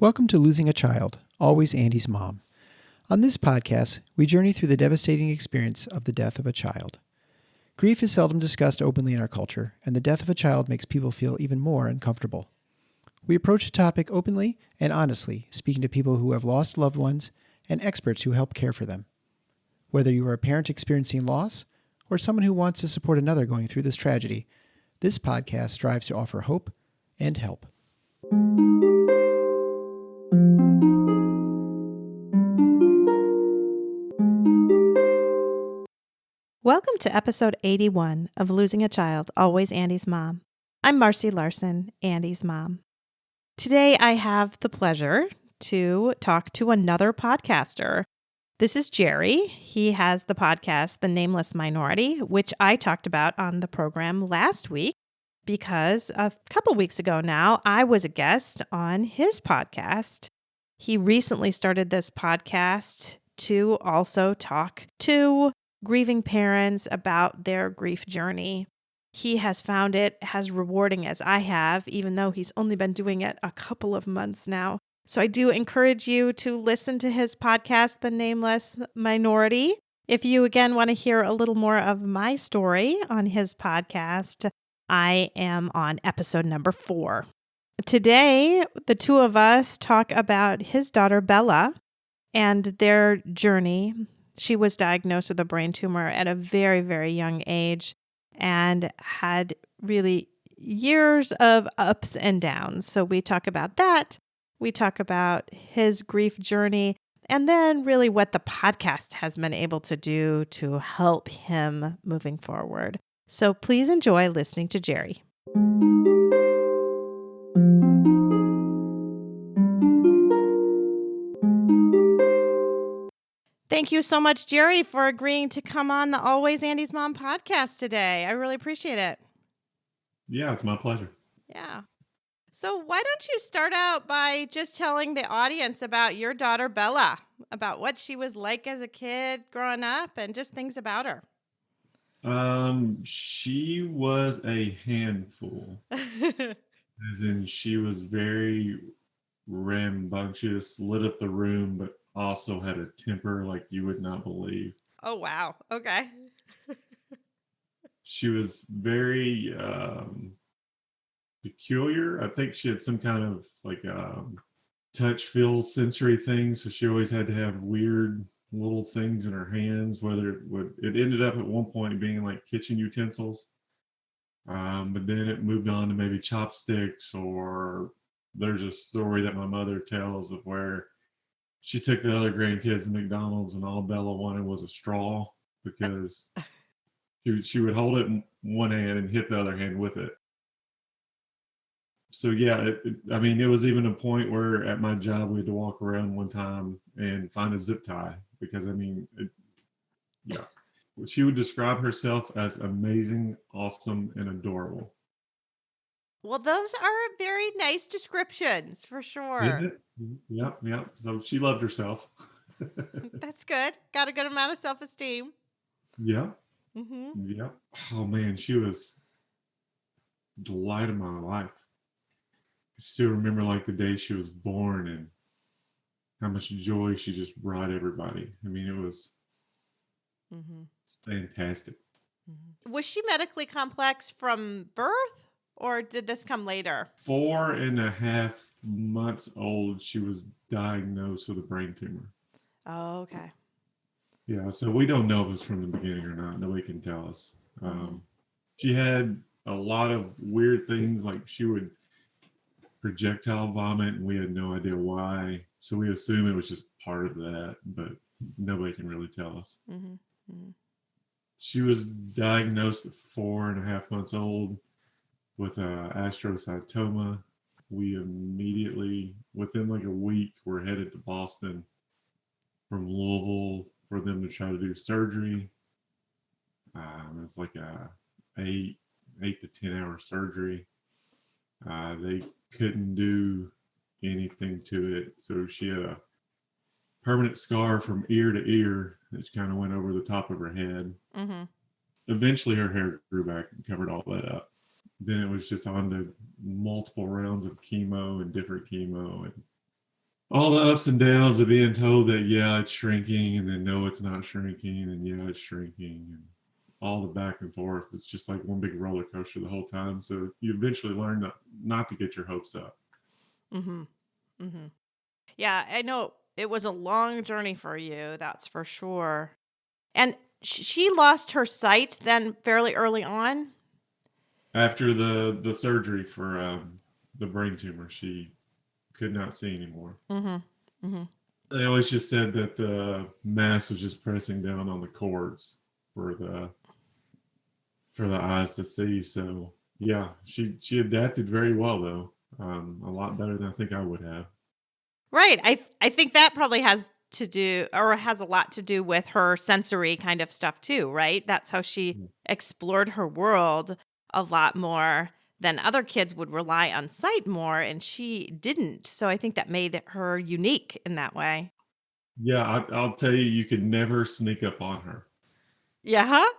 Welcome to Losing a Child, Always Andy's Mom. On this podcast, we journey through the devastating experience of the death of a child. Grief is seldom discussed openly in our culture, and the death of a child makes people feel even more uncomfortable. We approach the topic openly and honestly, speaking to people who have lost loved ones and experts who help care for them. Whether you are a parent experiencing loss or someone who wants to support another going through this tragedy, this podcast strives to offer hope and help. Welcome to episode 81 of Losing a Child, Always Andy's Mom. I'm Marcy Larson, Andy's mom. Today I have the pleasure to talk to another podcaster. This is Jerry. He has the podcast, The Nameless Minority, which I talked about on the program last week because a couple weeks ago now, I was a guest on his podcast. He recently started this podcast to also talk to grieving parents about their grief journey. He has found it as rewarding as I have, even though he's only been doing it a couple of months now. So I do encourage you to listen to his podcast, The Nameless Minority. If you, again, want to hear a little more of my story on his podcast, I am on episode number 4. Today, the two of us talk about his daughter, Bella, and their journey. She was diagnosed with a brain tumor at a very, very young age and had really years of ups and downs. So we talk about that. We talk about his grief journey and then really what the podcast has been able to do to help him moving forward. So please enjoy listening to Jerry. Thank you so much, Jerry, for agreeing to come on the Always Andy's Mom podcast today. I really appreciate it. Yeah, it's my pleasure. Yeah. So why don't you start out by just telling the audience about your daughter, Bella, about what she was like as a kid growing up and just things about her. She was a handful. As in, she was very rambunctious, lit up the room, but also had a temper like you would not believe. Oh, wow. Okay. She was very peculiar. I think she had some kind of touch, feel, sensory thing. So she always had to have weird little things in her hands, whether it ended up at one point being like kitchen utensils. But then it moved on to maybe chopsticks, or there's a story that my mother tells of where she took the other grandkids to McDonald's and all Bella wanted was a straw because she would hold it in one hand and hit the other hand with it. So yeah, it was even a point where at my job we had to walk around one time and find a zip tie because she would describe herself as amazing, awesome, and adorable. Well, those are very nice descriptions for sure. Yep. So she loved herself. That's good. Got a good amount of self-esteem. Yeah. Mm-hmm. Yep. Oh man, she was the light of my life. I still remember like the day she was born and how much joy she just brought everybody. I mean, it was fantastic. Mm-hmm. Was she medically complex from birth, or did this come later? 4.5 months old, she was diagnosed with a brain tumor. Oh, okay. Yeah, so we don't know if it's from the beginning or not. Nobody can tell us. She had a lot of weird things, like she would projectile vomit, and we had no idea why. So we assume it was just part of that, but nobody can really tell us. Mm-hmm. Mm-hmm. She was diagnosed at 4.5 months old with astrocytoma. We immediately, within like a week, were headed to Boston from Louisville for them to try to do surgery. It's like a 8 to 10 hour surgery. They couldn't do anything to it, so she had a permanent scar from ear to ear that kind of went over the top of her head. Mm-hmm. Eventually her hair grew back and covered all that up. Then it was just on to multiple rounds of chemo and different chemo, and all the ups and downs of being told that, yeah, it's shrinking, and then no, it's not shrinking, and yeah, it's shrinking, and all the back and forth. It's just like one big roller coaster the whole time. So you eventually learn not to get your hopes up. Mm-hmm. Mm-hmm. Yeah, I know it was a long journey for you, that's for sure. And she lost her sight then fairly early on? After the surgery for the brain tumor, she could not see anymore. Mm-hmm. Mm-hmm. They always just said that the mass was just pressing down on the cords for the eyes to see. So yeah, she adapted very well though, a lot better than I think I would have. Right. I think that probably has to do or has a lot to do with her sensory kind of stuff too, right? That's how she explored her world a lot more than other kids would rely on sight more, and she didn't. So I think that made her unique in that way. Yeah, I'll tell you, you could never sneak up on her. Yeah. Huh?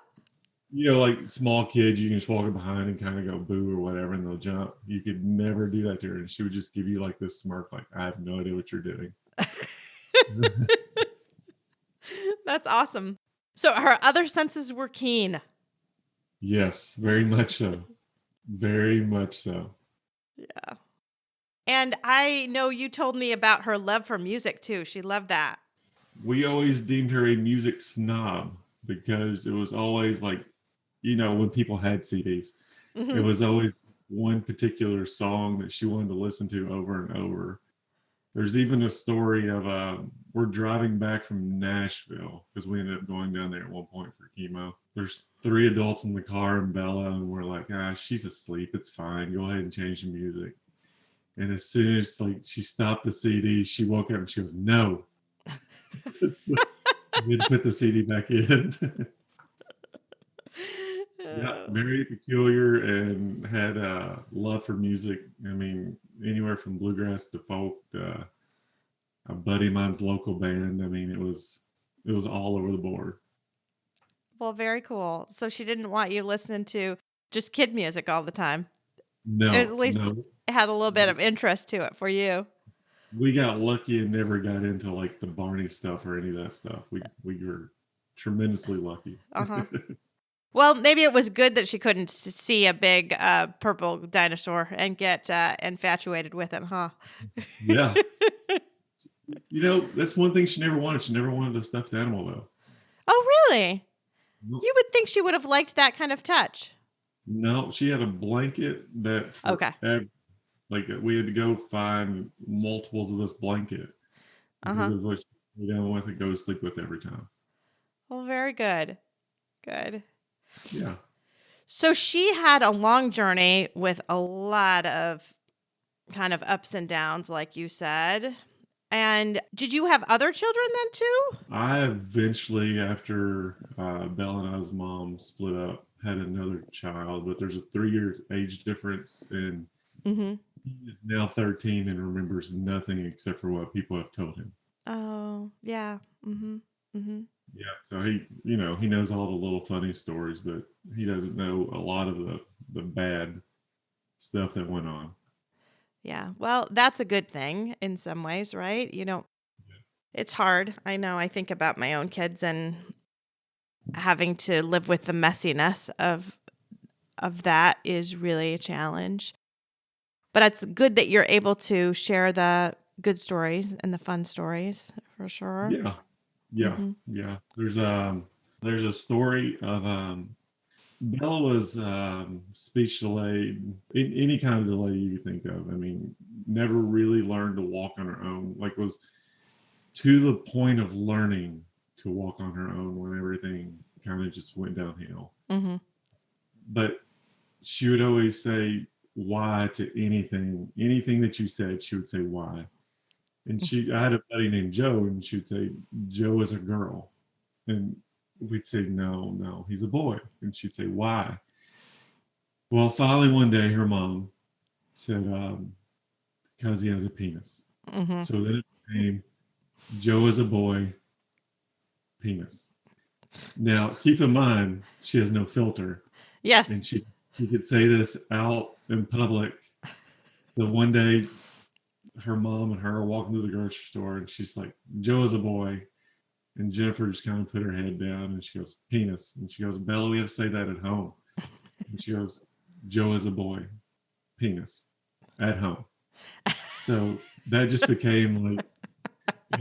You know, like small kids, you can just walk up behind and kind of go boo or whatever, and they'll jump. You could never do that to her, and she would just give you like this smirk, like I have no idea what you're doing. That's awesome. So her other senses were keen. Yes, very much so. Very much so. Yeah. And I know you told me about her love for music too. She loved that. We always deemed her a music snob because it was always like, when people had CDs, it Mm-hmm. was always one particular song that she wanted to listen to over and over. There's even a story of we're driving back from Nashville because we ended up going down there at one point for chemo. There's three adults in the car and Bella, and we're like, she's asleep. It's fine. Go ahead and change the music. And as soon as like she stopped the CD, she woke up and she goes, "No." We had to put the CD back in. Yeah, very peculiar and had a love for music. I mean, anywhere from bluegrass to folk. A buddy of mine's local band. I mean, it was all over the board. Well, very cool. So she didn't want you listening to just kid music all the time. At No, least no, it had a little bit of interest to it for you. we got lucky and never got into like the Barney stuff or any of that stuff. We were tremendously lucky. Uh-huh. Well, maybe it was good that she couldn't see a big purple dinosaur and get infatuated with it, huh? Yeah, that's one thing she never wanted. She never wanted a stuffed animal though. Oh, really? Nope. You would think she would have liked that kind of touch. No, she had a blanket that Okay. like we had to go find multiples of this blanket because Uh-huh. it was what she down with it, go to sleep with every time. Well, very good. Good. Yeah. So she had a long journey with a lot of kind of ups and downs, like you said. And did you have other children then too? I eventually, after Belle and I's mom split up, had another child, but there's a 3 years age difference, and Mm-hmm. he is now 13 and remembers nothing except for what people have told him. Oh, yeah. Mm-hmm. Mm-hmm. Yeah, so he knows all the little funny stories, but he doesn't know a lot of the bad stuff that went on. Yeah. Well, that's a good thing in some ways, right? It's hard. I know. I think about my own kids and having to live with the messiness of that is really a challenge. But it's good that you're able to share the good stories and the fun stories for sure. Yeah, yeah, Mm-hmm. yeah. There's a story of Bella was speech delayed, any kind of delay you could think of. I mean, never really learned to walk on her own. Like was to the point of learning to walk on her own when everything kind of just went downhill. Mm-hmm. But she would always say why to anything that you said. She would say why. And I had a buddy named Joe, and she would say Joe is a girl, and we'd say no, he's a boy, and she'd say why. Well, finally one day her mom said because he has a penis. Mm-hmm. So then it became Joe is a boy, penis. Now keep in mind she has no filter, Yes. and she could say this out in public. So one day her mom and her are walking to the grocery store, and she's like, "Joe is a boy." And Jennifer just kind of put her head down, and she goes, "Penis." And she goes, "Bella, we have to say that at home." And she goes, "Joe is a boy, penis, at home." So that just became like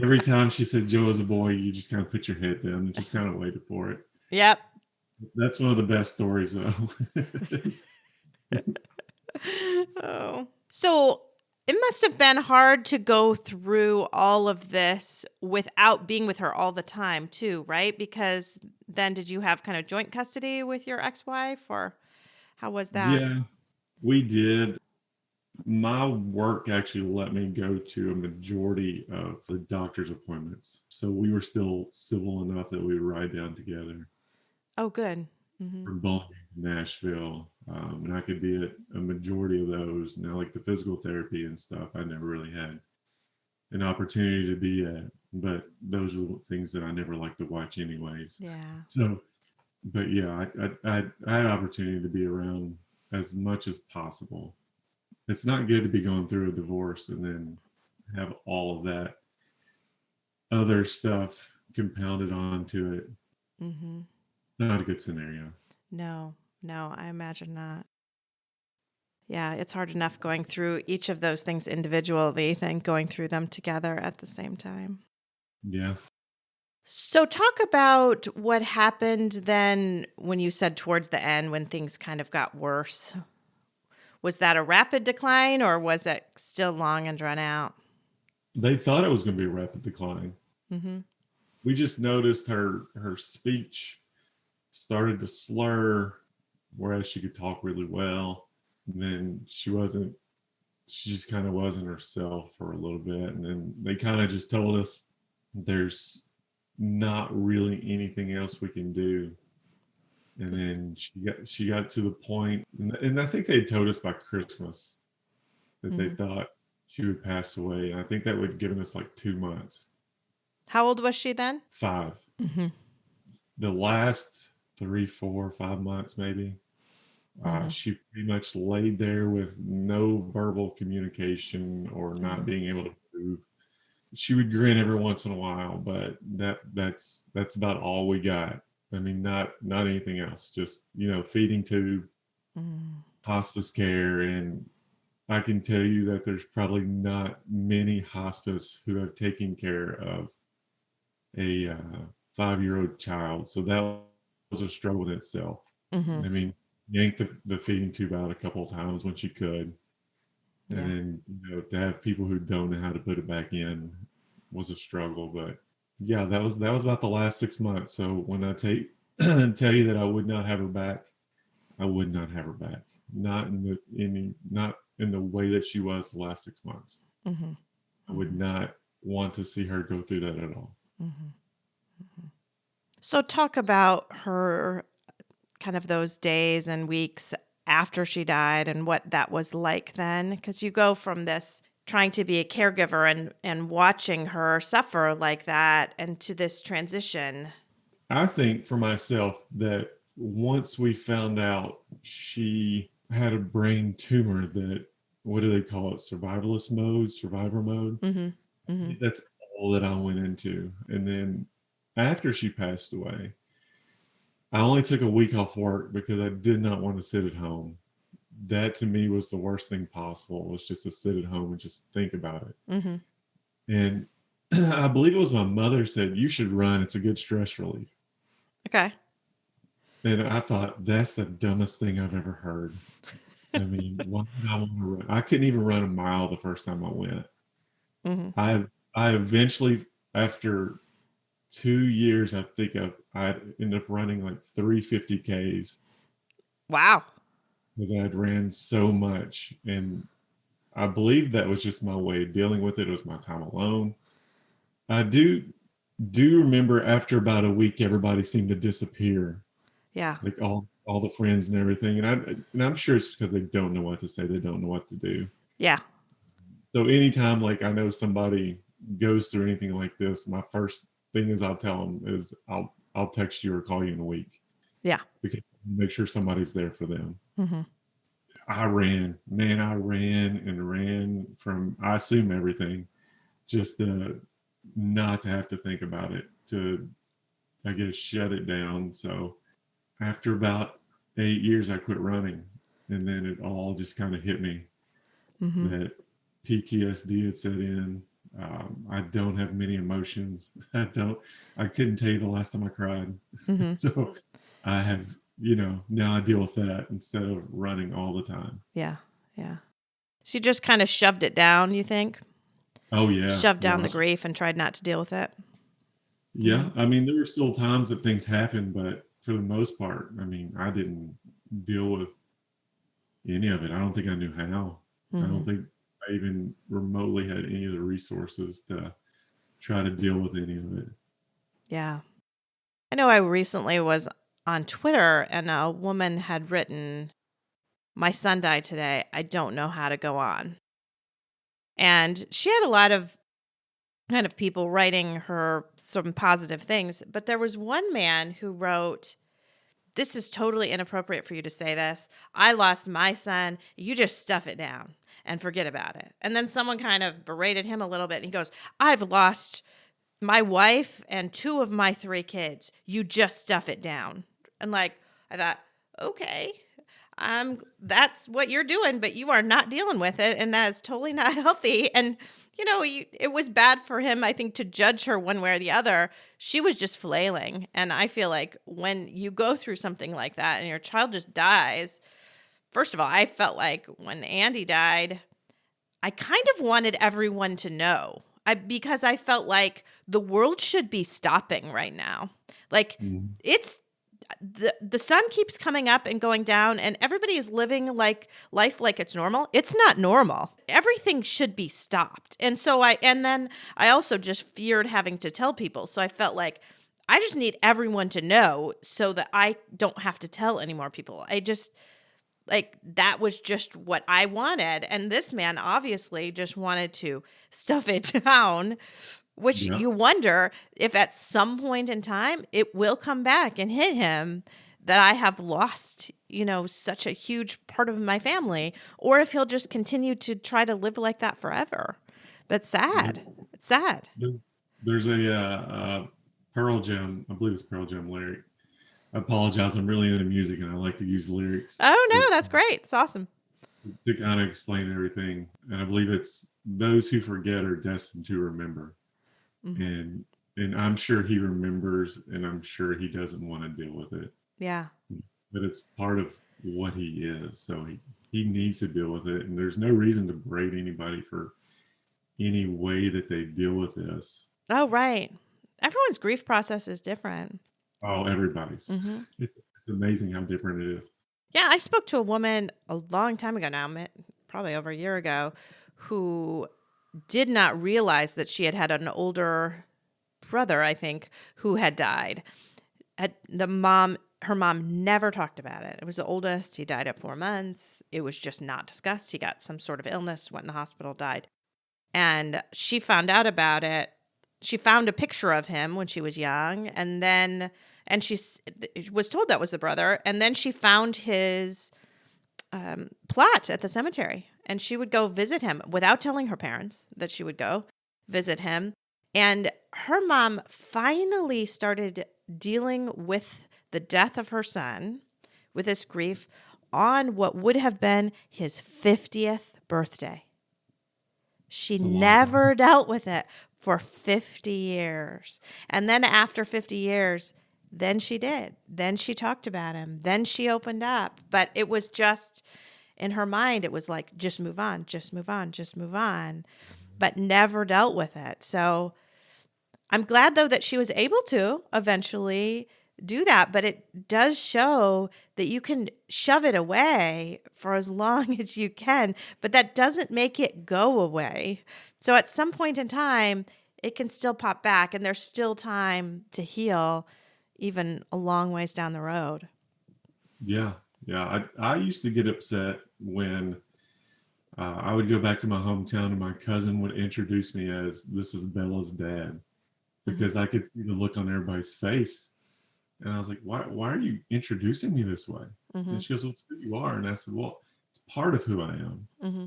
every time she said Joe is a boy, you just kind of put your head down and just kind of waited for it. Yep. That's one of the best stories, though. Oh. So it must have been hard to go through all of this without being with her all the time, too, right? Because then did you have kind of joint custody with your ex-wife, or how was that? Yeah, we did. My work actually let me go to a majority of the doctor's appointments. So we were still civil enough that we would ride down together Oh, good. Mm-hmm. from Bowling Green to Nashville. And I could be at a majority of those. Now, like the physical therapy and stuff, I never really had an opportunity to be at. But those are the things that I never liked to watch, anyways. Yeah. So, but yeah, I had opportunity to be around as much as possible. It's not good to be going through a divorce and then have all of that other stuff compounded onto it. Mm-hmm. Not a good scenario. No, I imagine not. Yeah, it's hard enough going through each of those things individually than going through them together at the same time. Yeah. So, talk about what happened then when you said towards the end when things kind of got worse. Was that a rapid decline or was it still long and drawn out? They thought it was going to be a rapid decline. Mm-hmm. We just noticed her speech started to slur, whereas she could talk really well. And then she just kind of wasn't herself for a little bit. And then they kind of just told us there's not really anything else we can do. And then she got to the point, and I think they told us by Christmas that they Mm-hmm. thought she would pass away. And I think that would have given us like 2 months, How old was she then? 5. Mm-hmm. The last 3, 4, 5 months, maybe, Mm-hmm. she pretty much laid there with no verbal communication or not Oh. being able to move. She would grin every once in a while, but that's about all we got. I mean, not anything else. Just feeding tube, Mm. hospice care, and I can tell you that there's probably not many hospice who have taken care of a 5-year-old child. So that was a struggle in itself. Mm-hmm. I mean, yanked the feeding tube out a couple of times when she could, and Yeah. then to have people who don't know how to put it back in was a struggle. But yeah, that was about the last 6 months. So when I tell you that I would not have her back, I would not have her back. Not in the way that she was the last 6 months. Mm-hmm. I would not want to see her go through that at all. Mm-hmm. So, talk about her kind of those days and weeks after she died and what that was like then. Because you go from this trying to be a caregiver and watching her suffer like that and to this transition. I think for myself that once we found out she had a brain tumor that, what do they call it? Survivor mode. Mm-hmm. Mm-hmm. That's all that I went into. And then after she passed away, I only took a week off work because I did not want to sit at home. That to me was the worst thing possible, was just to sit at home and just think about it. Mm-hmm. And I believe it was my mother said, "You should run. It's a good stress relief." Okay. And I thought, that's the dumbest thing I've ever heard. I mean, why would I want to run? I couldn't even run a mile the first time I went. Mm-hmm. I eventually, after 2 years, I think I ended up running like 350 Ks Wow. because I had ran so much. And I believe that was just my way of dealing with it. It was my time alone. I do remember after about a week, everybody seemed to disappear, Yeah. like all the friends and everything. And I'm sure it's because they don't know what to say. They don't know what to do. Yeah. So anytime like I know somebody goes through anything like this, my first thing is I'll tell them is I'll text you or call you in a week Yeah. because make sure somebody's there for them. Mm-hmm. I ran, man, I ran and ran from, I assume everything, just not to have to think about it, to, I guess, shut it down. So after about 8 years, I quit running. And then it all just kind of hit me Mm-hmm. that PTSD had set in. I don't have many emotions. I couldn't tell you the last time I cried. Mm-hmm. So I have, now I deal with that instead of running all the time. Yeah. Yeah. So you just kind of shoved it down, you think? Oh, yeah. Shoved down the Gosh. grief and tried not to deal with it. Yeah. I mean, there were still times that things happen, but for the most part, I mean, I didn't deal with any of it. I don't think I knew how. I Mm-hmm. don't think I even remotely had any of the resources to try to deal with any of it. Yeah. I know I recently was on Twitter and a woman had written, "My son died today. I don't know how to go on." And she had a lot of kind of people writing her some positive things, but there was one man who wrote, "This is totally inappropriate for you to say this. I lost my son. You just stuff it down and forget about it." And then someone kind of berated him a little bit and he goes, "I've lost my wife and 2 of my 3 kids. You just stuff it down." And like, I thought, okay, that's what you're doing, but you are not dealing with it. And that is totally not healthy. And, it was bad for him, I think, to judge her one way or the other. She was just flailing. And I feel like when you go through something like that and your child just dies, first of all, I felt like when Andy died, I kind of wanted everyone to know. Because I felt like the world should be stopping right now. Like Mhm. it's the sun keeps coming up and going down and everybody is living like life like it's normal. It's not normal. Everything should be stopped. And then I also just feared having to tell people. So I felt like I just need everyone to know so that I don't have to tell any more people. I just like that was just what I wanted. And this man obviously just wanted to stuff it down, which Yeah. you wonder if at some point in time it will come back and hit him that I have lost, such a huge part of my family, or if he'll just continue to try to live like that forever. But There- sad. It's sad. There's a Pearl Jam, I believe it's Pearl Jam lyric. I apologize. I'm really into music and I like to use lyrics Oh, no, that's great. It's awesome. to kind of explain everything. And I believe it's those who forget are destined to remember. Hmm. And I'm sure he remembers and I'm sure he doesn't want to deal with it. Yeah. But it's part of what he is. So he needs to deal with it. And there's no reason to berate anybody for any way that they deal with this. Oh, right. Everyone's grief process is different. Oh, everybody's. Hmm. It's amazing how different it is. Yeah, I spoke to a woman a long time ago now, probably over a year ago, who did not realize that she had an older brother, I think, who had died. Her mom never talked about it. It was the oldest. He died at 4 months. It was just not discussed. He got some sort of illness, went in the hospital, died. And she found out about it. She found a picture of him when she was young, and she was told that was the brother. And then she found his plot at the cemetery, and she would go visit him without telling her parents that she would go visit him. And her mom finally started dealing with the death of her son, with this grief, on what would have been his 50th birthday. She It's a long time. never dealt with it for 50 years. And then after 50 years, then she did. Then she talked about him. Then she opened up. But it was just in her mind, it was like, just move on, just move on, just move on, but never dealt with it. So I'm glad, though, that she was able to eventually do that. But it does show that you can shove it away for as long as you can, but that doesn't make it go away. So at some point in time, it can still pop back, and there's still time to heal, even a long ways down the road. Yeah. Yeah. I used to get upset when I would go back to my hometown and my cousin would introduce me as this is Bella's dad because I could see the look on everybody's face. And I was like, why are you introducing me this way? Mm-hmm. And she goes, well, it's who you are. And I said, well, It's part of who I am. Mm-hmm.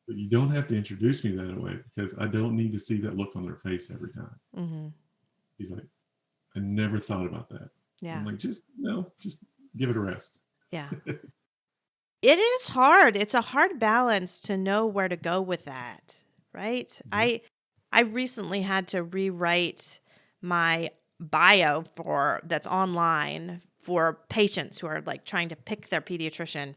But you don't have to introduce me that way because I don't need to see that look on their face every time. Mm-hmm. He's like, I never thought about that. Yeah. I'm like, just give it a rest. Yeah. It is hard. It's a hard balance to know where to go with that, right? Mhm. I recently had to rewrite my bio for that's online for patients who are like trying to pick their pediatrician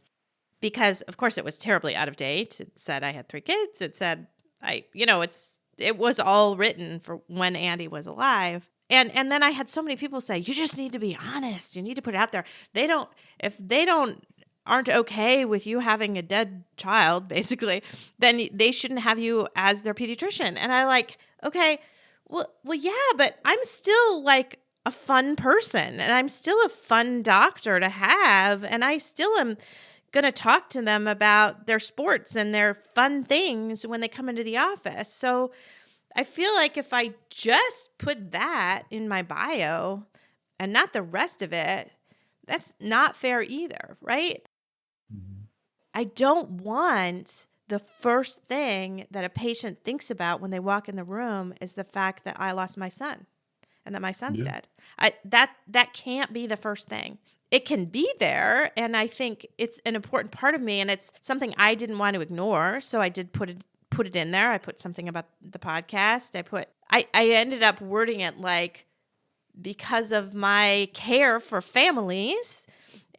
because of course it was terribly out of date. It said I had 3 kids. It said it was all written for when Andy was alive. And then I had so many people say, you just need to be honest. You need to put it out there. If they don't aren't okay with you having a dead child, basically, then they shouldn't have you as their pediatrician. And I like, okay, well, yeah, but I'm still like a fun person and I'm still a fun doctor to have. And I still am going to talk to them about their sports and their fun things when they come into the office. So I feel like if I just put that in my bio and not the rest of it, that's not fair either, right? Mhm. I don't want the first thing that a patient thinks about when they walk in the room is the fact that I lost my son and that my son's Yeah. dead. That can't be the first thing. It can be there, and I think it's an important part of me, and it's something I didn't want to ignore, so I did put it in there. I put something about the podcast. I ended up wording it like, because of my care for families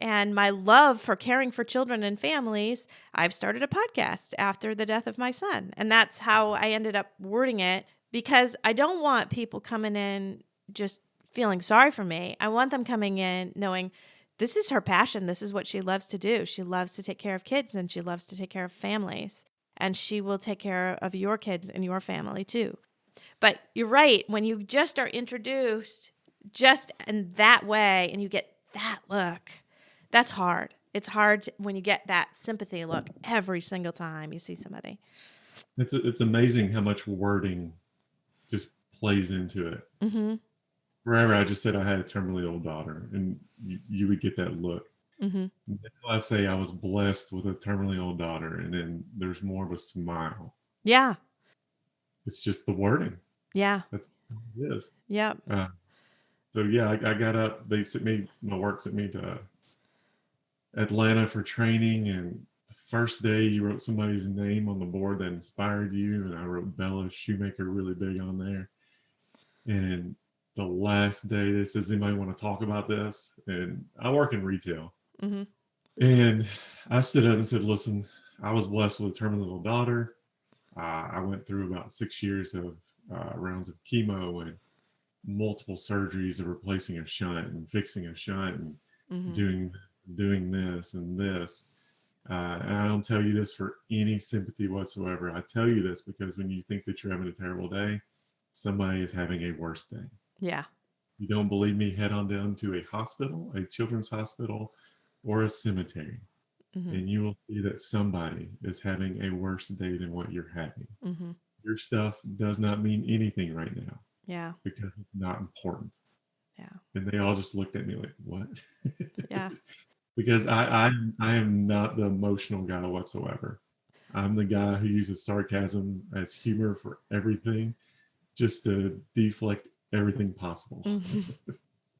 and my love for caring for children and families, I've started a podcast after the death of my son. And that's how I ended up wording it, because I don't want people coming in just feeling sorry for me. I want them coming in knowing this is her passion. This is what she loves to do. She loves to take care of kids and she loves to take care of families. And she will take care of your kids and your family too. But you're right. When you just are introduced just in that way and you get that look, that's hard. It's hard when you get that sympathy look every single time you see somebody. It's amazing how much wording just plays into it. Mm-hmm. Forever, I just said I had a terminally old daughter, and you would get that look. Mm-hmm. Now I say I was blessed with a terminally old daughter, and then there's more of a smile. Yeah. It's just the wording. Yeah. That's all it is. Yep. So yeah, I got up. My work sent me to Atlanta for training, and the first day you wrote somebody's name on the board that inspired you, and I wrote Bella Shoemaker really big on there. And the last day they says, anybody want to talk about this? And I work in retail. Mm-hmm. And I stood up and said, listen, I was blessed with a terminally ill daughter. I went through about 6 years of rounds of chemo and multiple surgeries of replacing a shunt and fixing a shunt and Mm-hmm. doing this and this. And I don't tell you this for any sympathy whatsoever. I tell you this because when you think that you're having a terrible day, somebody is having a worse day. Yeah. You don't believe me? Head on down to a hospital, a children's hospital, or a cemetery, Mm-hmm. and you will see that somebody is having a worse day than what you're having. Mm-hmm. Your stuff does not mean anything right now Yeah. because it's not important. Yeah. And they all just looked at me like, what? Yeah. Because I am not the emotional guy whatsoever. I'm the guy who uses sarcasm as humor for everything, just to deflect everything possible. Mm-hmm.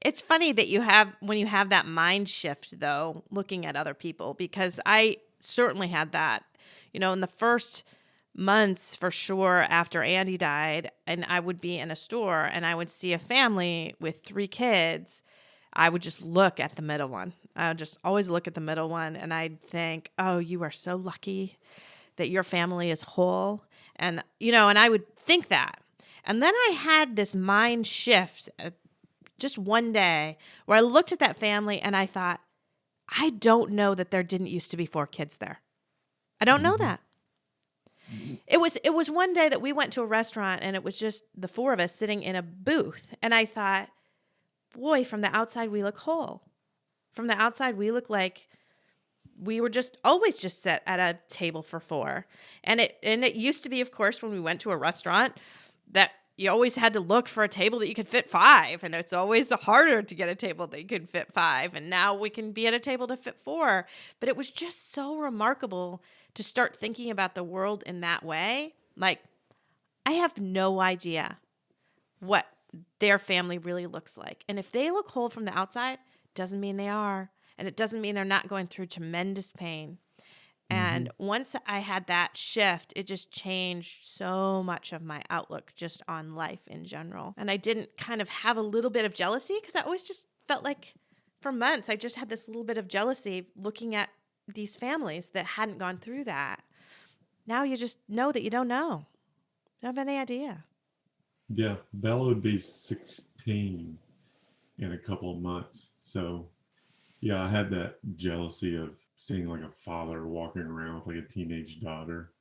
It's funny that when you have that mind shift, though, looking at other people, because I certainly had that, in the first months for sure after Andy died, and I would be in a store and I would see a family with 3 kids. I would just look at the middle one. I would just always look at the middle one and I'd think, oh, you are so lucky that your family is whole. And, and I would think that. And then I had this mind shift just one day where I looked at that family and I thought, I don't know that there didn't used to be 4 kids there. I don't know that. It was one day that we went to a restaurant and it was just the 4 of us sitting in a booth. And I thought, boy, from the outside, we look whole. From the outside, we look like we were just always just set at a table for 4. And it used to be, of course, when we went to a restaurant that you always had to look for a table that you could fit 5, and it's always harder to get a table that you could fit 5, and now we can be at a table to fit 4. But it was just so remarkable to start thinking about the world in that way. Like, I have no idea what their family really looks like. And if they look whole from the outside, doesn't mean they are. And it doesn't mean they're not going through tremendous pain. And once I had that shift, it just changed so much of my outlook just on life in general. And I didn't kind of have a little bit of jealousy, because I always just felt like for months, I just had this little bit of jealousy looking at these families that hadn't gone through that. Now you just know that you don't know. You don't have any idea. Yeah, Bella would be 16 in a couple of months. So, yeah, I had that jealousy of seeing like a father walking around with like a teenage daughter.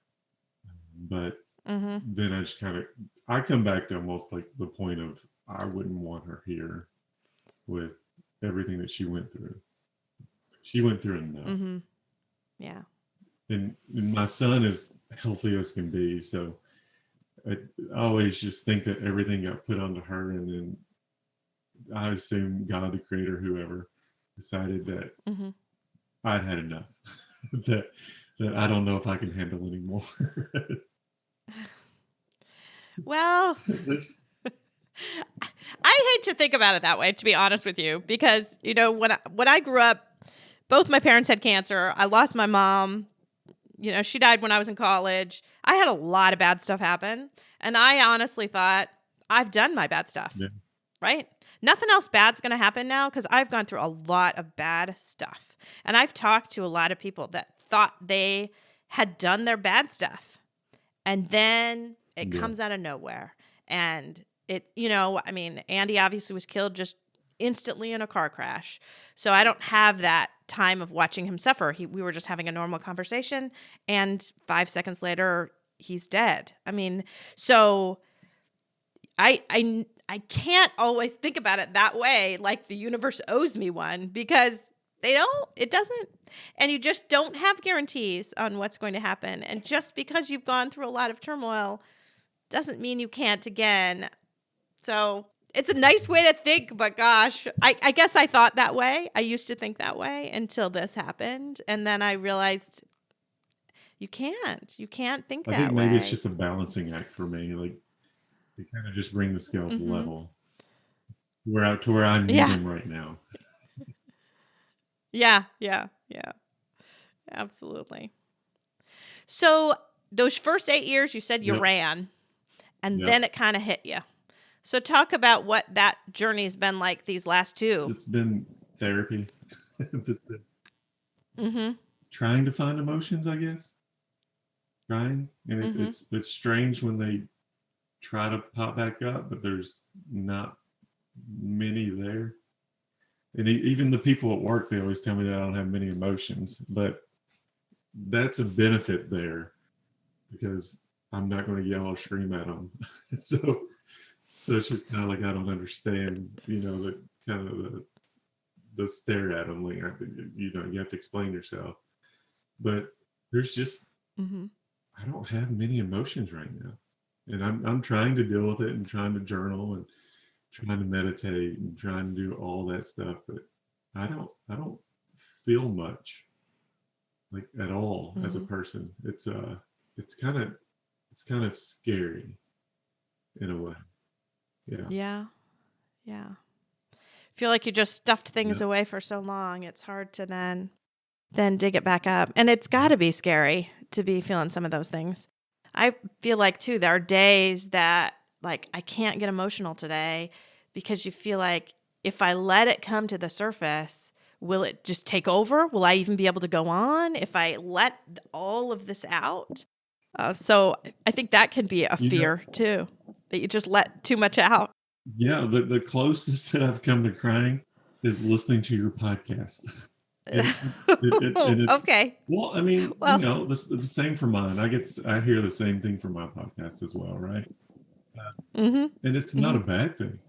But then I just I come back to almost like the point of I wouldn't want her here with everything that she went through. She went through enough. Yeah. And my son is healthy as can be. So I always just think that everything got put onto her. And then I assume God, the creator, whoever, decided that I'd had enough. that I don't know if I can handle anymore. Well, I hate to think about it that way, to be honest with you, because, you know, when I grew up, both my parents had cancer. I lost my mom. You know, she died when I was in college. I had a lot of bad stuff happen. And I honestly thought, I've done my bad stuff, right? Nothing else bad's going to happen now, because I've gone through a lot of bad stuff. And I've talked to a lot of people that thought they had done their bad stuff. And then it comes out of nowhere. And it, you know, I mean, Andy obviously was killed just instantly in a car crash. So I don't have that time of watching him suffer. We were just having a normal conversation, and 5 seconds later, he's dead. I mean, so I can't always think about it that way, like the universe owes me one, because it doesn't. And you just don't have guarantees on what's going to happen. And just because you've gone through a lot of turmoil doesn't mean you can't again. So it's a nice way to think, but gosh, I guess I thought that way. I used to think that way until this happened. And then I realized you can't think that way. I think maybe it's just a balancing act for me. Like, you kind of just bring the scales level. We're out to where I need them right now. Yeah. Absolutely. So those first 8 years, you said you ran, and then it kind of hit you. So talk about what that journey has been like these last 2. It's been therapy. Trying to find emotions, I guess. And it's strange when they try to pop back up, but there's not many there. And even the people at work, they always tell me that I don't have many emotions, but that's a benefit there, because I'm not going to yell or scream at them. So it's just kind of like, I don't understand, you know, the kind of the stare at them, like, you know, you have to explain yourself. But there's just, I don't have many emotions right now. And I'm trying to deal with it, and trying to journal, and trying to meditate, and trying to do all that stuff, but I don't feel much, like, at all as a person. It's kind of scary in a way. Yeah. Feel like you just stuffed things away for so long. It's hard to then dig it back up. And it's got to be scary to be feeling some of those things. I feel like, too, there are days that, like, I can't get emotional today, because you feel like if I let it come to the surface, will it just take over? Will I even be able to go on if I let all of this out? So I think that can be a fear, too, that you just let too much out. Yeah, the closest that I've come to crying is listening to your podcast. Okay. Well, I mean, you know, the same for mine. I hear the same thing from my podcast as well, right? And it's not a bad thing,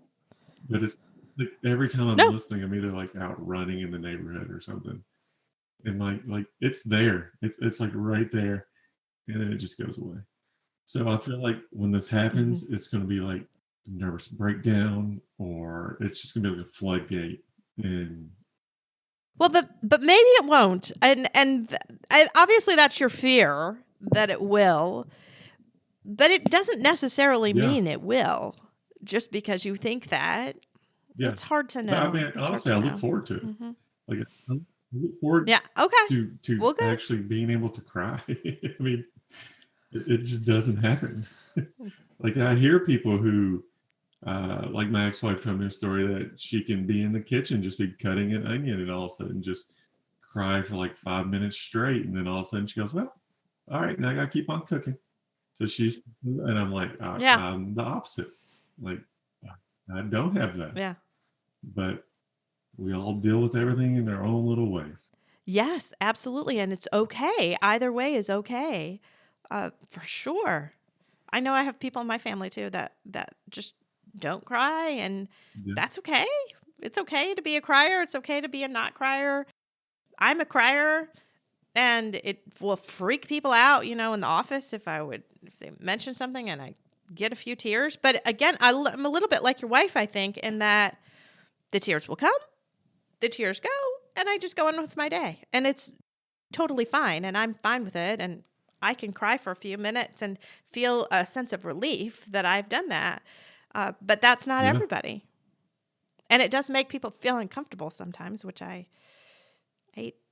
but it's like every time I'm listening, I'm either like out running in the neighborhood or something, and like it's there. It's like right there, and then it just goes away. So I feel like when this happens, it's going to be like nervous breakdown, or it's just going to be like a floodgate. And Well, but maybe it won't, and obviously that's your fear that it will, but it doesn't necessarily yeah, mean it will. Just because you think that, yeah. it's hard to But I know. mean, It's hard honestly, to I look know. forward to it. Hmm. Like I look forward Yeah. Okay. to Well, good. actually being able to cry. I mean, it just doesn't happen. Like I hear people who, like my ex-wife told me a story that she can be in the kitchen, just be cutting an onion, and all of a sudden just cry for like 5 minutes straight, and then all of a sudden she goes, "Well, all right, now I gotta keep on cooking." So she's, and I'm like, Yeah. I'm the opposite. Like I don't have that, Yeah. but we all deal with everything in our own little ways. Yes, absolutely, and it's okay. Either way is okay, for sure. I know I have people in my family too that just don't cry, and Yeah, that's okay. It's okay to be a crier. It's okay to be a not crier. I'm a crier, and it will freak people out, in the office if they mention something and I get a few tears. But again, I'm a little bit like your wife, I think, in that the tears will come, the tears go, and I just go on with my day, and it's totally fine, and I'm fine with it, and I can cry for a few minutes and feel a sense of relief that I've done that. But that's not yeah. everybody. And it does make people feel uncomfortable sometimes, which I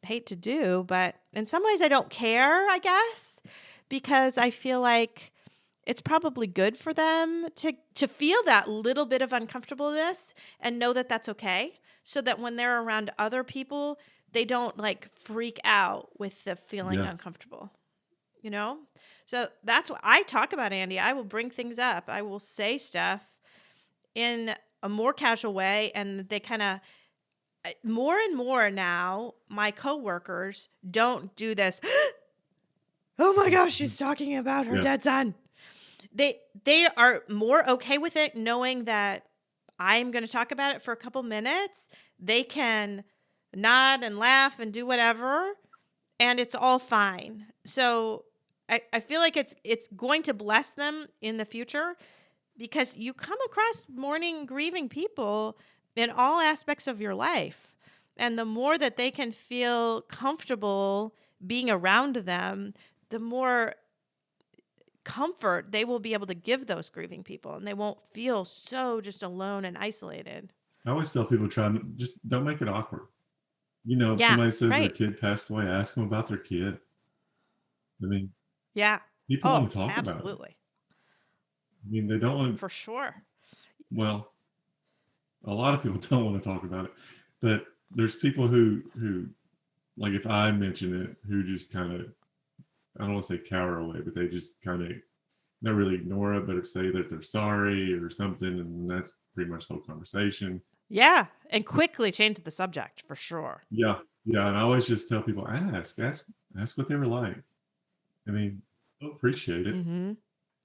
hate to do, but in some ways I don't care, I guess, because I feel like it's probably good for them to feel that little bit of uncomfortableness and know that that's okay, so that when they're around other people, they don't like freak out with the feeling Yeah. uncomfortable, you know? So that's what I talk about, Andy. I will bring things up. I will say stuff in a more casual way, and they kind of more and more now, my coworkers don't do this. Oh my gosh, she's talking about her Yeah. dead son. They are more okay with it, knowing that I'm going to talk about it for a couple minutes. They can nod and laugh and do whatever, and it's all fine. So I feel like it's going to bless them in the future, because you come across mourning, grieving people in all aspects of your life. And the more that they can feel comfortable being around them, the more comfort they will be able to give those grieving people, and they won't feel so just alone and isolated. I always tell people just don't make it awkward. If Yeah, somebody says their right. kid passed away, ask them about their kid. I mean, Yeah. people Oh, want to talk about it. absolutely. I mean, they don't want, For sure. well, a lot of people don't want to talk about it, but there's people who like if I mention it, who just kind of, I don't want to say cower away, but they just kind of not really ignore it, but say that they're sorry or something, and that's pretty much the whole conversation. Yeah. And quickly change the subject, for sure. Yeah, yeah, and I always just tell people, ask what they were like. I mean, they'll appreciate it. Mm-hmm.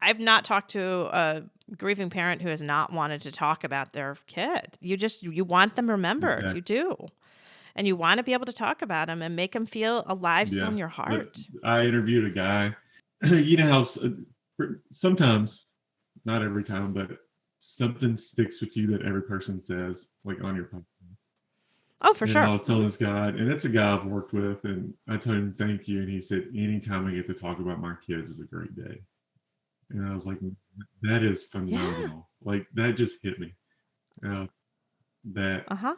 I've not talked to a grieving parent who has not wanted to talk about their kid. You want them remembered. Exactly. You do. And you want to be able to talk about them and make them feel alive still in your But heart. I interviewed a guy. You know how sometimes, not every time, but something sticks with you that every person says, like on your podcast. Oh, for And sure. I was telling this guy, and it's a guy I've worked with, and I told him thank you, and he said, anytime I get to talk about my kids is a great day. And I was like, that is phenomenal. Yeah. Like that just hit me. That Uh-huh.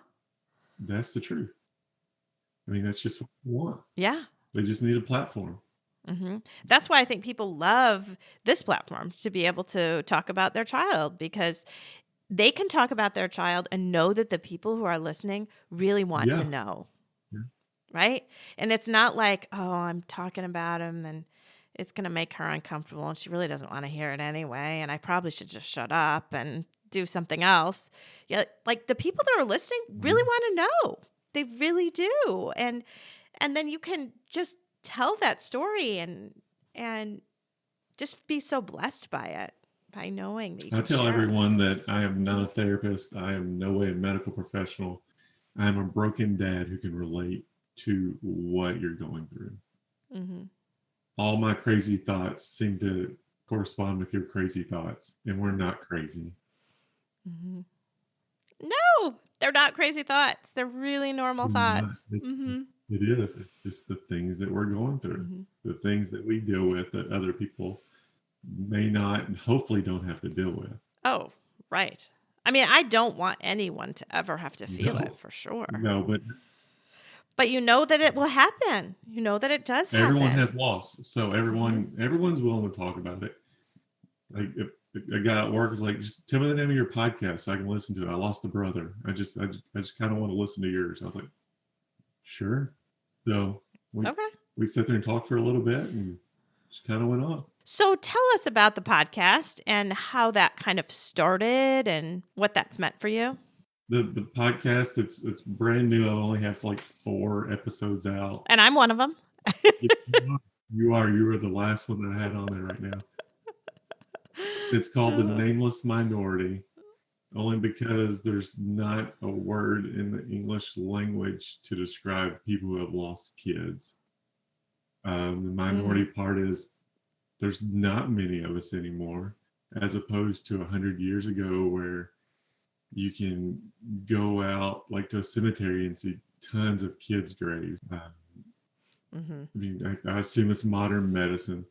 that's the truth. I mean, that's just what we want. Yeah. They just need a platform. Mm-hmm. That's why I think people love this platform, to be able to talk about their child, because they can talk about their child and know that the people who are listening really want to Yeah. know. Yeah. Right? And it's not like, oh, I'm talking about him and it's going to make her uncomfortable and she really doesn't want to hear it anyway, and I probably should just shut up and do something else. Yeah, like the people that are listening really want to know. They really do. And then you can just tell that story and just be so blessed by it, by knowing that you I can tell share it. everyone that I am not a therapist. I am no way a medical professional. I am a broken dad who can relate to what you're going through. Mm-hmm. All my crazy thoughts seem to correspond with your crazy thoughts, and we're not crazy. Mm-hmm. No, they're not crazy thoughts. They're really normal thoughts. Mm-hmm. It is. It's just the things that we're going through, Mm-hmm. the things that we deal with that other people may not and hopefully don't have to deal with. Oh, right. I mean, I don't want anyone to ever have to feel it, for sure. No, But you know that it will happen. You know that it does happen. Everyone has loss, so everyone's willing to talk about it. Like if a guy at work is like, just tell me the name of your podcast so I can listen to it. I lost a brother. I just kind of want to listen to yours. I was like, sure. So we sat there and talked for a little bit and just kind of went on. So tell us about the podcast and how that kind of started and what that's meant for you. The podcast, it's brand new. I only have like 4 episodes out. And I'm one of them. You are the last one that I had on there right now. It's called the Nameless Minority, only because there's not a word in the English language to describe people who have lost kids. The minority part is there's not many of us anymore, as opposed to 100 years ago where you can go out like to a cemetery and see tons of kids' graves. I mean, I assume it's modern medicine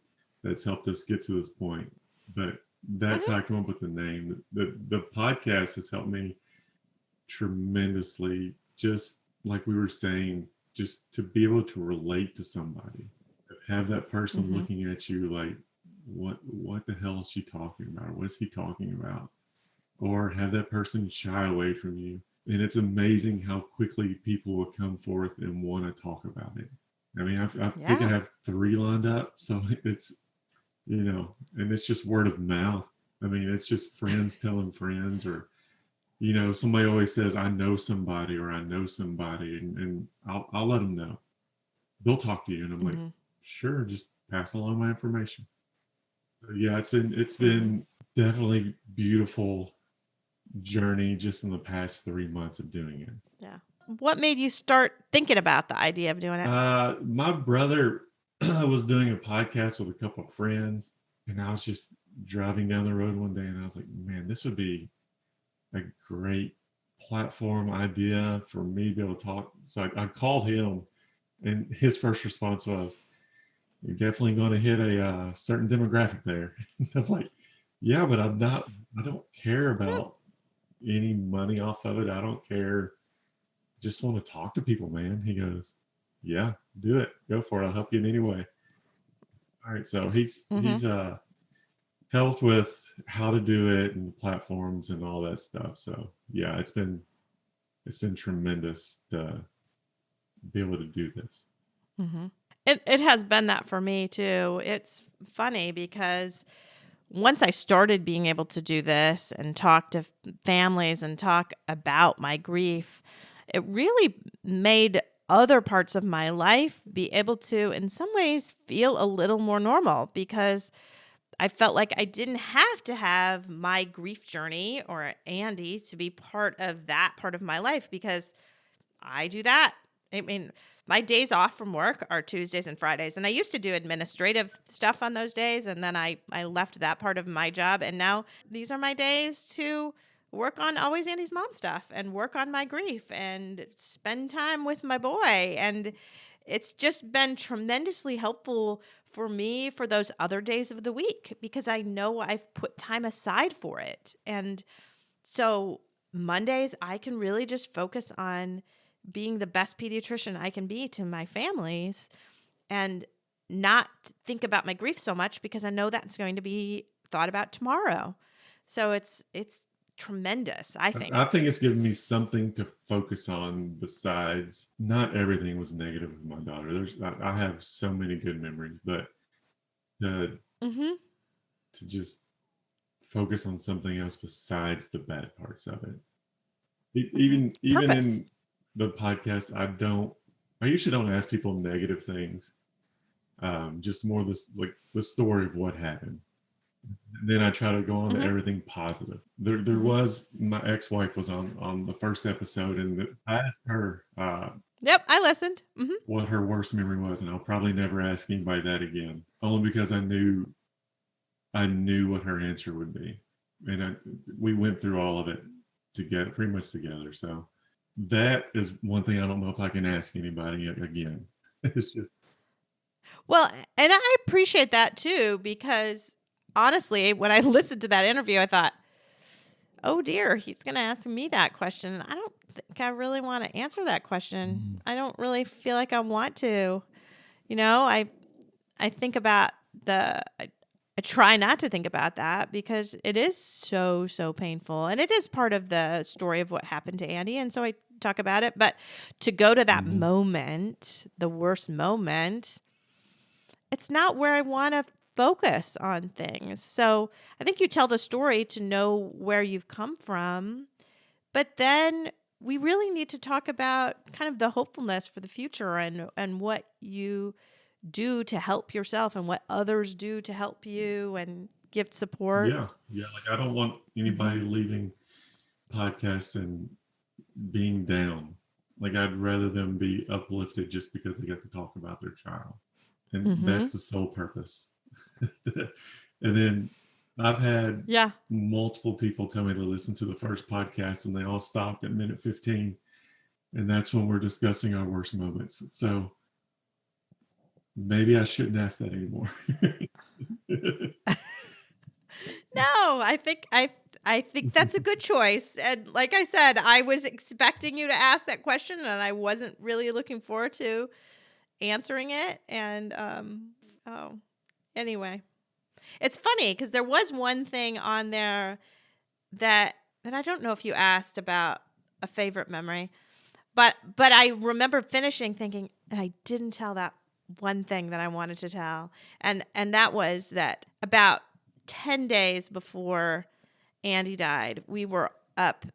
that's helped us get to this point, but that's how I come up with the name. The podcast has helped me tremendously, just like we were saying, just to be able to relate to somebody, have that person looking at you like, what the hell is she talking about? What is he talking about? Or have that person shy away from you. And it's amazing how quickly people will come forth and want to talk about it. I mean, I think I have 3 lined up. So it's, and it's just word of mouth. I mean, it's just friends telling friends, or, somebody always says, I know somebody, or I know somebody, and I'll let them know. They'll talk to you. And I'm like, sure, just pass along my information. Yeah, it's been definitely beautiful journey just in the past 3 months of doing it. Yeah. What made you start thinking about the idea of doing it? My brother was doing a podcast with a couple of friends, and I was just driving down the road one day, and I was like, man, this would be a great platform idea for me to be able to talk. So I called him, and his first response was, you're definitely going to hit a certain demographic there. I'm like, yeah, but I don't care about any money off of it. I don't care. Just want to talk to people, man. He goes, yeah, do it. Go for it. I'll help you in any way. All right. So he's helped with how to do it and the platforms and all that stuff. So yeah, it's been tremendous to be able to do this. It has been that for me too. It's funny because once I started being able to do this and talk to families and talk about my grief, it really made other parts of my life be able to, in some ways, feel a little more normal, because I felt like I didn't have to have my grief journey or Andy to be part of that part of my life, because I do that. I mean, my days off from work are Tuesdays and Fridays, and I used to do administrative stuff on those days, and then I left that part of my job, and now these are my days to work on Always Andy's Mom stuff and work on my grief and spend time with my boy. And it's just been tremendously helpful for me for those other days of the week, because I know I've put time aside for it. And so Mondays, I can really just focus on being the best pediatrician I can be to my families and not think about my grief so much, because I know that's going to be thought about tomorrow. So it's tremendous, I think. I think it's given me something to focus on besides, not everything was negative with my daughter. I have so many good memories, but to just focus on something else besides the bad parts of it. Even in the podcast, I usually don't ask people negative things. Just more the story of what happened. And then I try to go on to everything positive. There was, my ex-wife was on the first episode, and I asked her Yep, I listened. what her worst memory was, and I'll probably never ask anybody that again, only because I knew I knew what her answer would be, and we went through all of it together, pretty much together. So that is one thing I don't know if I can ask anybody again. It's just Well, and I appreciate that too, because honestly, when I listened to that interview, I thought, oh dear, he's going to ask me that question. And I don't think I really want to answer that question. I don't really feel like I want to. I think about I try not to think about that because it is so, so painful. And it is part of the story of what happened to Andy. And so I talk about it. But to go to that moment, the worst moment, it's not where I want to focus on things. So I think you tell the story to know where you've come from. But then we really need to talk about kind of the hopefulness for the future and what you do to help yourself and what others do to help you and give support. yeah. Like I don't want anybody leaving podcasts and being down. Like I'd rather them be uplifted just because they get to talk about their child, and that's the sole purpose. And then I've had multiple people tell me to listen to the first podcast, and they all stopped at minute 15, and that's when we're discussing our worst moments. So maybe I shouldn't ask that anymore. No, I think that's a good choice. And like I said, I was expecting you to ask that question, and I wasn't really looking forward to answering it. And anyway, it's funny because there was one thing on there that I don't know if you asked about a favorite memory, but I remember finishing thinking, and I didn't tell that one thing that I wanted to tell, and that was that about 10 days before Andy died, we were up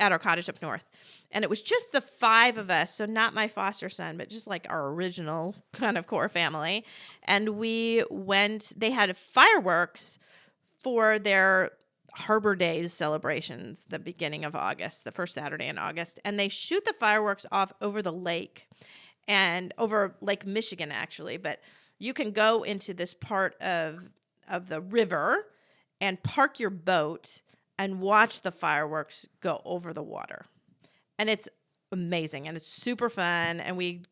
at our cottage up north, and it was just the 5 of us, so not my foster son, but just like our original kind of core family. And they had fireworks for their Harbor Days celebrations, the beginning of August, the first Saturday in August, and they shoot the fireworks off over the lake and over Lake Michigan, actually. But you can go into this part of the river and park your boat and watch the fireworks go over the water. And it's amazing, and it's super fun. And we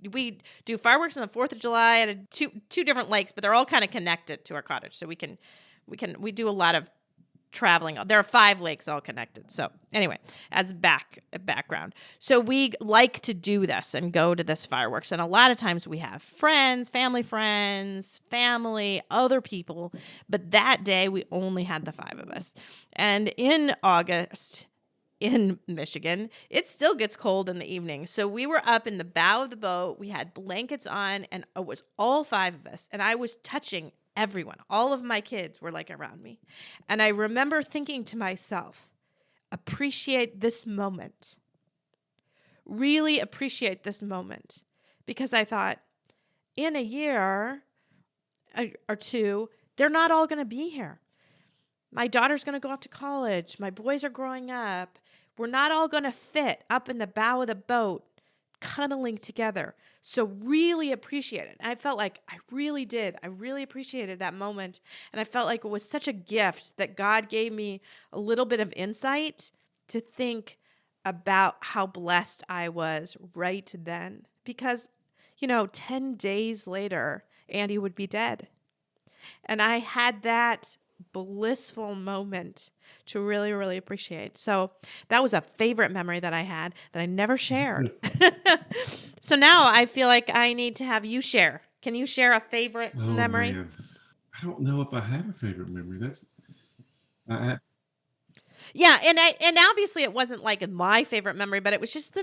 do fireworks on the 4th of July at two different lakes, but they're all kind of connected to our cottage. So we do a lot of traveling. There are 5 lakes all connected. So anyway, as background. So we like to do this and go to this fireworks. And a lot of times we have friends, family, other people. But that day we only had the 5 of us. And in August in Michigan, it still gets cold in the evening. So we were up in the bow of the boat. We had blankets on, and it was all 5 of us. And I was touching everyone. All of my kids were like around me. And I remember thinking to myself, appreciate this moment. Really appreciate this moment. Because I thought, in a year or 2, they're not all going to be here. My daughter's going to go off to college. My boys are growing up. We're not all going to fit up in the bow of the boat, cuddling together. So really appreciate it. I felt like I really did. I really appreciated that moment. And I felt like it was such a gift that God gave me a little bit of insight to think about how blessed I was right then. Because, 10 days later, Andy would be dead. And I had that blissful moment to really, really appreciate. So that was a favorite memory that I had that I never shared. So now I feel like I need to have you share. Can you share a favorite memory? Man. I don't know if I have a favorite memory. Yeah, and obviously it wasn't like my favorite memory, but it was just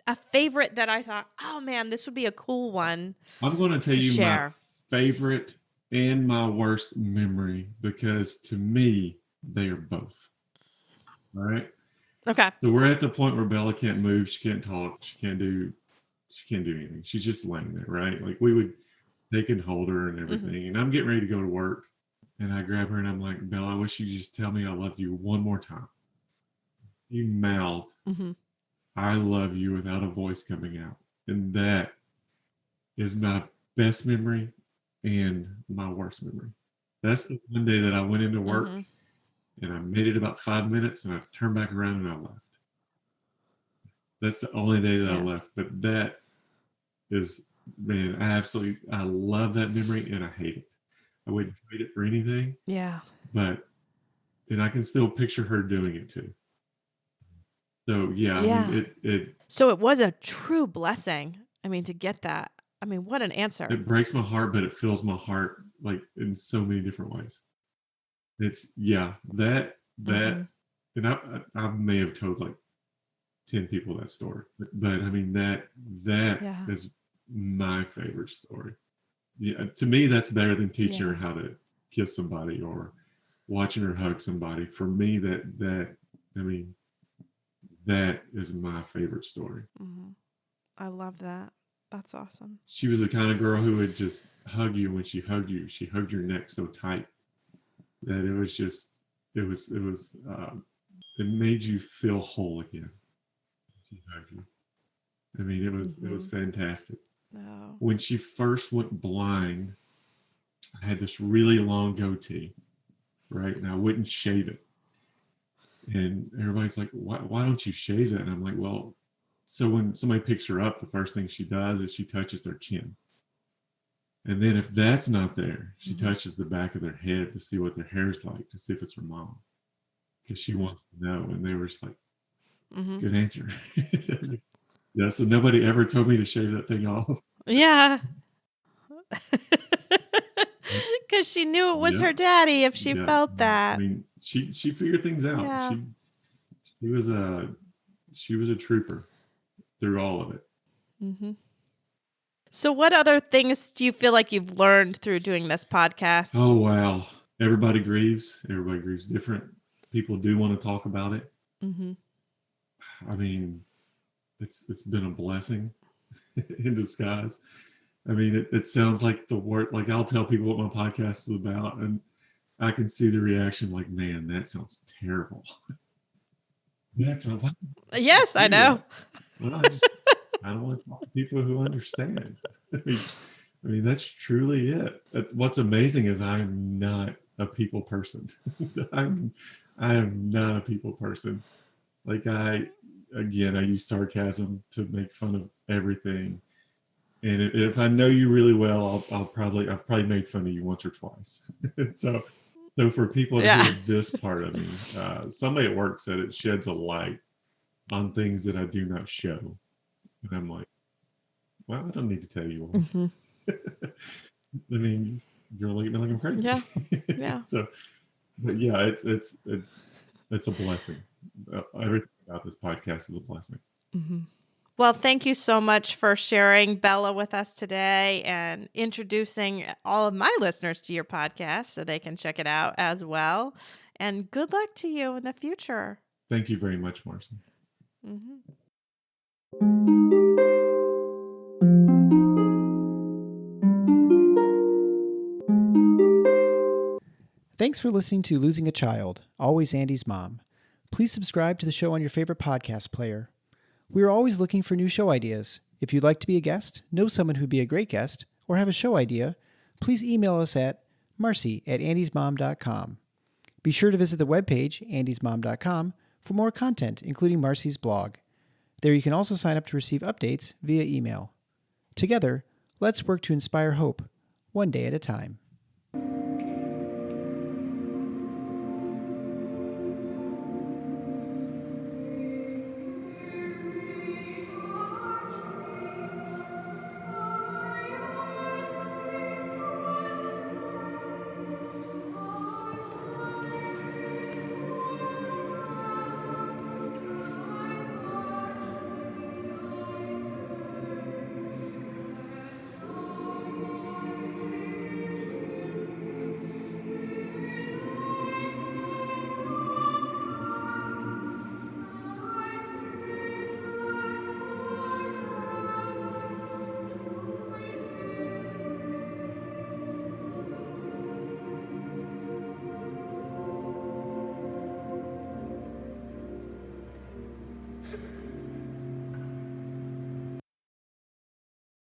a favorite that I thought, oh man, this would be a cool one. I'm going to tell you my favorite and my worst memory, because to me, they are both. All right. Okay. So we're at the point where Bella can't move. She can't talk. She can't do anything. She's just laying there, right? Like we would take and hold her and everything. And I'm getting ready to go to work. And I grab her and I'm like, Bella, I wish you just tell me I love you one more time. You mouthed, I love you, without a voice coming out. And that is my best memory and my worst memory. That's the one day that I went into work Mm-hmm. and I made it about 5 minutes and I turned back around and I left. That's the only day that I Yeah. left. But that is, man, I love that memory and I hate it. I wouldn't trade it for anything, Yeah. but, and I can still picture her doing it too. So yeah, I mean, Yeah. it So it was a true blessing. I mean, to get that. I mean, what an answer. it breaks my heart, but it fills my heart like in so many different ways. It's yeah, Mm-hmm. and I may have told like 10 people that story, but I mean that Yeah. is my favorite story. Yeah, to me, that's better than teaching her Yeah. how to kiss somebody or watching her hug somebody. For me, I mean, that is my favorite story. Mm-hmm. I love that. That's awesome. She was the kind of girl who would just hug you. When she hugged you, she hugged your neck so tight that it was just, it made you feel whole again. She hugged you. I mean, it was fantastic. No. When she first went blind, I had this really long goatee, right? And I wouldn't shave it. And everybody's like, why don't you shave it? And I'm like, well, so when somebody picks her up, the first thing she does is she touches their chin. And then if that's not there, she touches the back of their head to see what their hair's like, to see if it's her mom. Because she wants to know. And they were just like, good answer. Yeah, so nobody ever told me to shave that thing off. Yeah. Because she knew it was Yeah. her daddy if she Yeah. felt I that. mean, she figured things out. Yeah. She was a trooper through all of it. Mm-hmm. So what other things do you feel like you've learned through doing this podcast? Oh wow. Everybody grieves. Everybody grieves different. People do want to talk about it. Mm-hmm. I mean, it's been a blessing in disguise. I mean, it sounds like the word, like I'll tell people what my podcast is about, and I can see the reaction like, man, that sounds terrible. That's a what? Yes, I know. Well, I don't want to talk to people who understand. I mean, that's truly it. What's amazing is I'm not a people person. I am not a people person. Like I use sarcasm to make fun of everything. And if I know you really well, I've probably made fun of you once or twice. so for people to hear this part of me, somebody at work said it sheds a light on things that I do not show. And I'm like, well, I don't need to tell you all. Mm-hmm. I mean, you're looking at me like I'm crazy. Yeah. Yeah. So, but yeah, it's a blessing. Everything about this podcast is a blessing. Mm-hmm. Well, thank you so much for sharing Bella with us today and introducing all of my listeners to your podcast so they can check it out as well. And good luck to you in the future. Thank you very much, Marcy. Mm-hmm. Thanks for listening to Losing a Child, Always Andy's Mom. Please subscribe to the show on your favorite podcast player. We are always looking for new show ideas. If you'd like to be a guest, know someone who'd be a great guest, or have a show idea, please email us at marcy@andysmom.com. Be sure to visit the webpage, andysmom.com, for more content, including Marcy's blog. There you can also sign up to receive updates via email. Together, let's work to inspire hope, one day at a time.